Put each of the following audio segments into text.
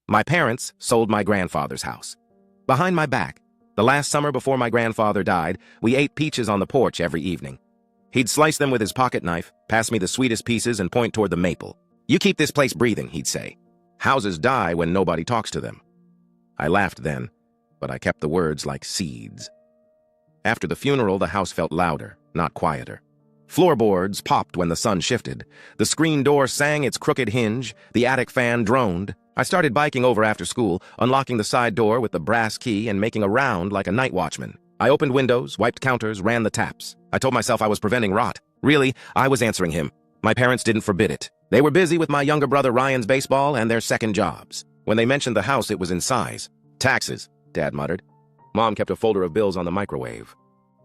My parents sold my grandfather's house. Behind my back, the last summer before my grandfather died, we ate peaches on the porch every evening. He'd slice them with his pocket knife, pass me the sweetest pieces, and point toward the maple. "You keep this place breathing," he'd say. "Houses die when nobody talks to them." I laughed then, but I kept the words like seeds. After the funeral, the house felt louder, not quieter. Floorboards popped when the sun shifted. The screen door sang its crooked hinge. The attic fan droned. I started biking over after school, unlocking the side door with the brass key and making a round like a night watchman. I opened windows, wiped counters, ran the taps. I told myself I was preventing rot. Really, I was answering him. My parents didn't forbid it. They were busy with my younger brother Ryan's baseball and their second jobs. When they mentioned the house, it was in size. "Taxes," Dad muttered. Mom kept a folder of bills on the microwave.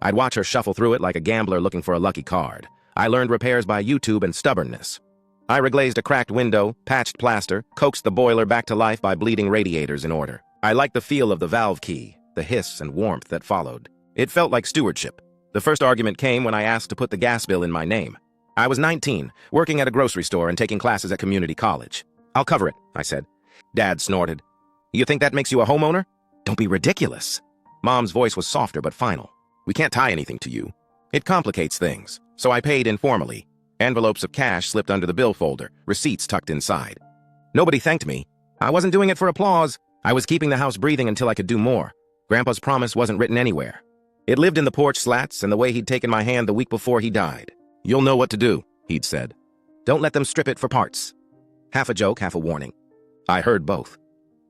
I'd watch her shuffle through it like a gambler looking for a lucky card. I learned repairs by YouTube and stubbornness. I reglazed a cracked window, patched plaster, coaxed the boiler back to life by bleeding radiators in order. I liked the feel of the valve key, the hiss and warmth that followed. It felt like stewardship. The first argument came when I asked to put the gas bill in my name. I was 19, working at a grocery store and taking classes at community college. "I'll cover it," I said. Dad snorted. "You think that makes you a homeowner? Don't be ridiculous." Mom's voice was softer but final. "We can't tie anything to you. It complicates things." So I paid informally. Envelopes of cash slipped under the bill folder, receipts tucked inside. Nobody thanked me. I wasn't doing it for applause. I was keeping the house breathing until I could do more. Grandpa's promise wasn't written anywhere. It lived in the porch slats and the way he'd taken my hand the week before he died. "You'll know what to do," he'd said. "Don't let them strip it for parts." Half a joke, half a warning. I heard both.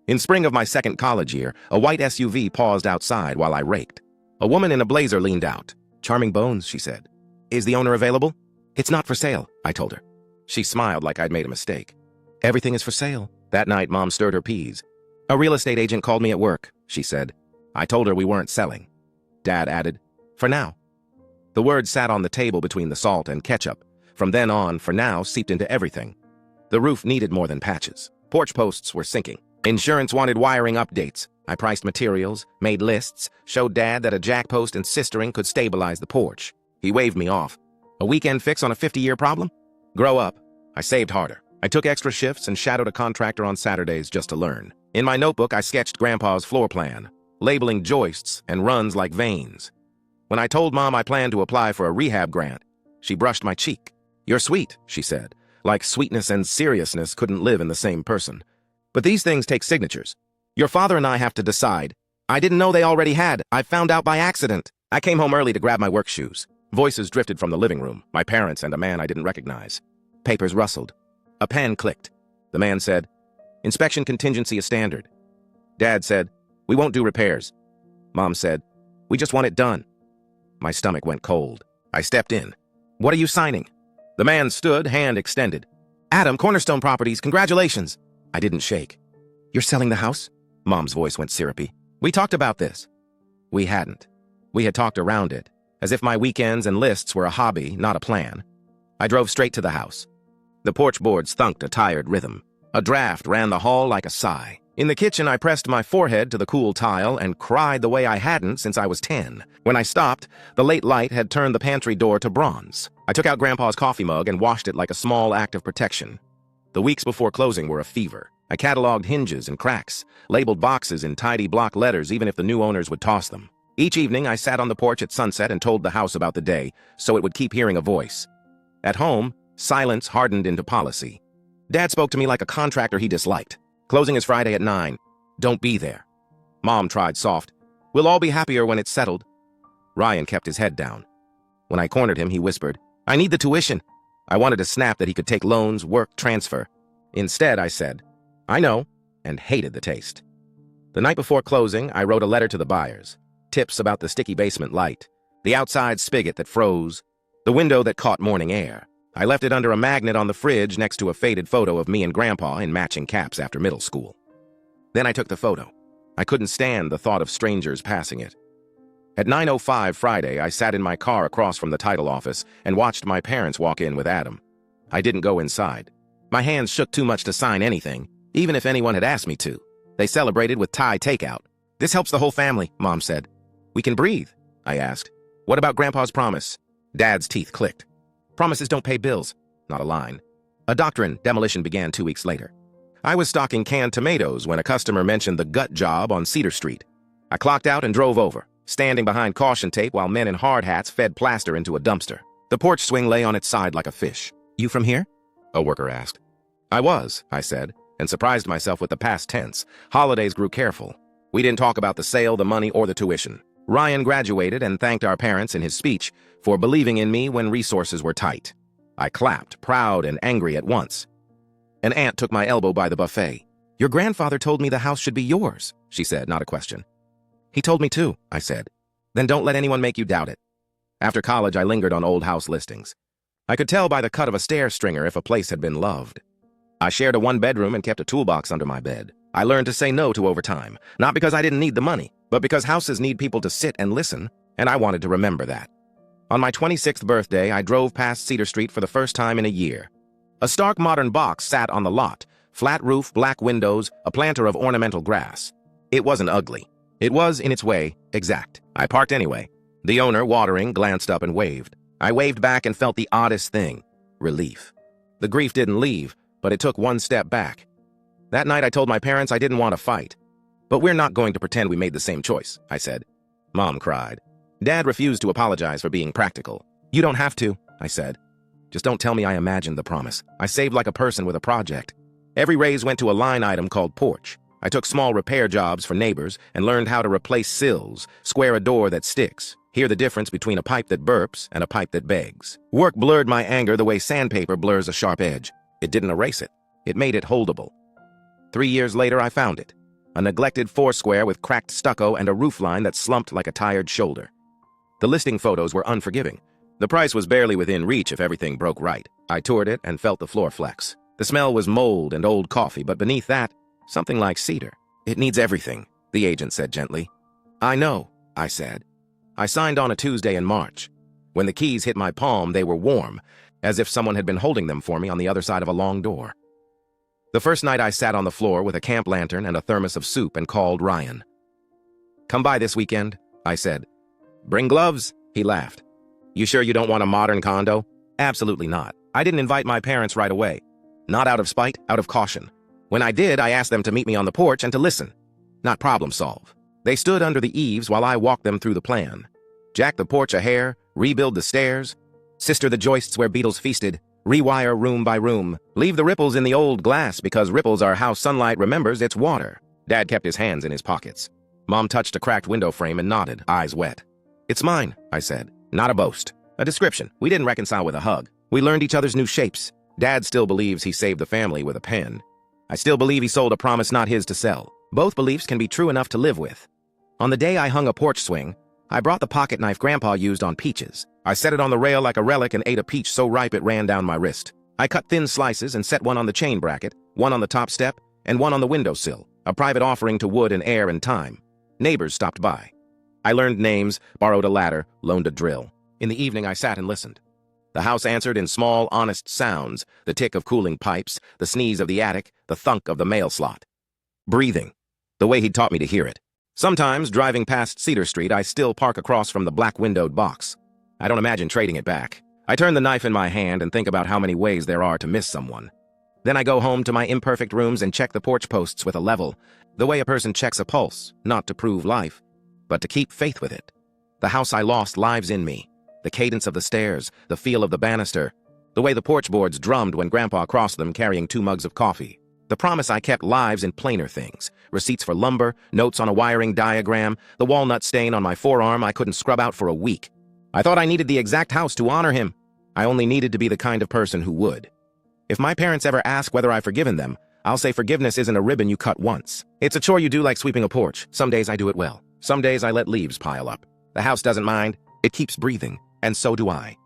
In spring of my second college year, a white SUV paused outside while I raked. A woman in a blazer leaned out. "Charming bones," she said. "Is the owner available?" "It's not for sale," I told her. She smiled like I'd made a mistake. "Everything is for sale." That night, Mom stirred her peas. "A real estate agent called me at work," she said. I told her we weren't selling. Dad added, "For now." The word sat on the table between the salt and ketchup. From then on, "for now" seeped into everything. The roof needed more than patches. Porch posts were sinking. Insurance wanted wiring updates. I priced materials, made lists, showed Dad that a jack post and sistering could stabilize the porch. He waved me off. A weekend fix on a 50-year problem? Grow up. I saved harder. I took extra shifts and shadowed a contractor on Saturdays just to learn. In my notebook, I sketched Grandpa's floor plan, labeling joists and runs like veins. When I told Mom I planned to apply for a rehab grant, she brushed my cheek. "You're sweet," she said, like sweetness and seriousness couldn't live in the same person. "But these things take signatures. Your father and I have to decide." I didn't know they already had. I found out by accident. I came home early to grab my work shoes. Voices drifted from the living room, my parents and a man I didn't recognize. Papers rustled. A pen clicked. The man said, "Inspection contingency is standard." Dad said, "We won't do repairs." Mom said, "We just want it done." My stomach went cold. I stepped in. "What are you signing?" The man stood, hand extended. "Adam, Cornerstone Properties, congratulations." I didn't shake. "You're selling the house?" Mom's voice went syrupy. "We talked about this." We hadn't. We had talked around it, as if my weekends and lists were a hobby, not a plan. I drove straight to the house. The porch boards thunked a tired rhythm. A draft ran the hall like a sigh. In the kitchen, I pressed my forehead to the cool tile and cried the way I hadn't since I was 10. When I stopped, the late light had turned the pantry door to bronze. I took out Grandpa's coffee mug and washed it like a small act of protection. The weeks before closing were a fever. I cataloged hinges and cracks, labeled boxes in tidy block letters even if the new owners would toss them. Each evening, I sat on the porch at sunset and told the house about the day, so it would keep hearing a voice. At home, silence hardened into policy. Dad spoke to me like a contractor he disliked. "Closing is Friday at 9. Don't be there." Mom tried soft. "We'll all be happier when it's settled." Ryan kept his head down. When I cornered him, he whispered, "I need the tuition." I wanted to snap that he could take loans, work, transfer. Instead, I said, "I know," and hated the taste. The night before closing, I wrote a letter to the buyers. Tips about the sticky basement light, the outside spigot that froze, the window that caught morning air. I left it under a magnet on the fridge next to a faded photo of me and Grandpa in matching caps after middle school. Then I took the photo. I couldn't stand the thought of strangers passing it. At 9:05 Friday, I sat in my car across from the title office and watched my parents walk in with Adam. I didn't go inside. My hands shook too much to sign anything, even if anyone had asked me to. They celebrated with Thai takeout. "This helps the whole family," Mom said. "We can breathe," I asked. "What about Grandpa's promise?" Dad's teeth clicked. "Promises don't pay bills." Not a line. A doctrine demolition began 2 weeks later. I was stocking canned tomatoes when a customer mentioned the gut job on Cedar Street. I clocked out and drove over, standing behind caution tape while men in hard hats fed plaster into a dumpster. The porch swing lay on its side like a fish. "You from here?" a worker asked. "I was," I said, and surprised myself with the past tense. Holidays grew careful. We didn't talk about the sale, the money, or the tuition. Ryan graduated and thanked our parents in his speech for believing in me when resources were tight. I clapped, proud and angry at once. An aunt took my elbow by the buffet. "Your grandfather told me the house should be yours," she said, not a question. "He told me too," I said. "Then don't let anyone make you doubt it." After college, I lingered on old house listings. I could tell by the cut of a stair stringer if a place had been loved. I shared a one-bedroom and kept a toolbox under my bed. I learned to say no to overtime, not because I didn't need the money, but because houses need people to sit and listen, and I wanted to remember that. On my 26th birthday, I drove past Cedar Street for the first time in a year. A stark modern box sat on the lot, flat roof, black windows, a planter of ornamental grass. It wasn't ugly. It was, in its way, exact. I parked anyway. The owner, watering, glanced up and waved. I waved back and felt the oddest thing: relief. The grief didn't leave, but it took one step back. That night I told my parents I didn't want to fight. "But we're not going to pretend we made the same choice," I said. Mom cried. Dad refused to apologize for being practical. "You don't have to," I said. "Just don't tell me I imagined the promise. I saved like a person with a project." Every raise went to a line item called porch. I took small repair jobs for neighbors and learned how to replace sills, square a door that sticks, hear the difference between a pipe that burps and a pipe that begs. Work blurred my anger the way sandpaper blurs a sharp edge. It didn't erase it. It made it holdable. 3 years later, I found it. A neglected foursquare with cracked stucco and a roofline that slumped like a tired shoulder. The listing photos were unforgiving. The price was barely within reach if everything broke right. I toured it and felt the floor flex. The smell was mold and old coffee, but beneath that, something like cedar. "It needs everything," the agent said gently. "I know," I said. I signed on a Tuesday in March. When the keys hit my palm, they were warm, as if someone had been holding them for me on the other side of a long door. The first night I sat on the floor with a camp lantern and a thermos of soup and called Ryan. "Come by this weekend," I said. "Bring gloves," he laughed. "You sure you don't want a modern condo?" "Absolutely not. I didn't invite my parents right away. Not out of spite, out of caution. When I did, I asked them to meet me on the porch and to listen, not problem solve. They stood under the eaves while I walked them through the plan. Jack the porch a hair, rebuild the stairs, sister the joists where beetles feasted, rewire room by room, leave the ripples in the old glass because ripples are how sunlight remembers its water. Dad kept his hands in his pockets. Mom touched a cracked window frame and nodded, eyes wet. "It's mine," I said. "Not a boast. A description. We didn't reconcile with a hug. We learned each other's new shapes. Dad still believes he saved the family with a pen. I still believe he sold a promise not his to sell. Both beliefs can be true enough to live with. On the day I hung a porch swing, I brought the pocket knife Grandpa used on peaches. I set it on the rail like a relic and ate a peach so ripe it ran down my wrist. I cut thin slices and set one on the chain bracket, one on the top step, and one on the windowsill, a private offering to wood and air and time. Neighbors stopped by. I learned names, borrowed a ladder, loaned a drill. In the evening, I sat and listened. The house answered in small, honest sounds, the tick of cooling pipes, the sneeze of the attic, the thunk of the mail slot. Breathing, the way he'd taught me to hear it. Sometimes, driving past Cedar Street, I still park across from the black-windowed box. I don't imagine trading it back. I turn the knife in my hand and think about how many ways there are to miss someone. Then I go home to my imperfect rooms and check the porch posts with a level, the way a person checks a pulse, not to prove life, but to keep faith with it. The house I lost lives in me. The cadence of the stairs, the feel of the banister, the way the porch boards drummed when Grandpa crossed them carrying 2 mugs of coffee. The promise I kept lives in plainer things. Receipts for lumber, notes on a wiring diagram, the walnut stain on my forearm I couldn't scrub out for a week. I thought I needed the exact house to honor him. I only needed to be the kind of person who would. If my parents ever ask whether I've forgiven them, I'll say forgiveness isn't a ribbon you cut once. It's a chore you do like sweeping a porch. Some days I do it well. Some days I let leaves pile up. The house doesn't mind. It keeps breathing. And so do I.